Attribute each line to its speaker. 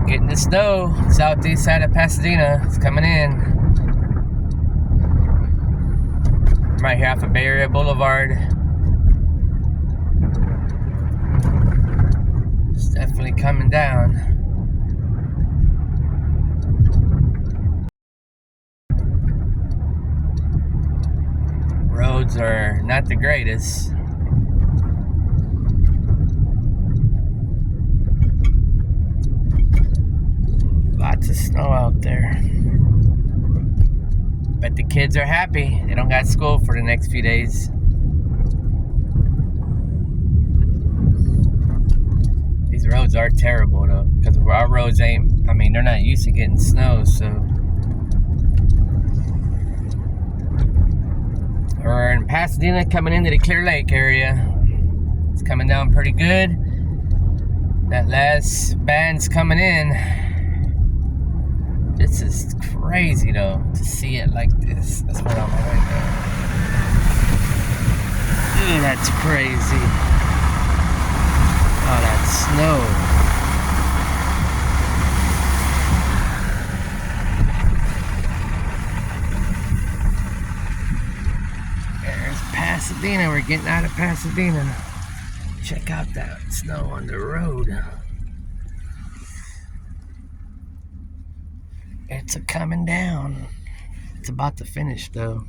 Speaker 1: getting the snow. Southeast side of Pasadena. It's coming in. I'm right here off of Bay Area Boulevard. It's definitely coming down. Roads are not the greatest. Lots of snow out there. But the kids are happy. They don't got school for the next few days. These roads are terrible though, because our roads ain't, I mean, they're not used to getting snow, so. We're in Pasadena coming into the Clear Lake area. It's coming down pretty good. That last band's coming in. This is crazy though, to see it like this. That's what I'm right now. Ooh, that's crazy. Oh, that snow. There's Pasadena. We're getting out of Pasadena. Check out that snow on the road. It's a coming down. It's about to finish though.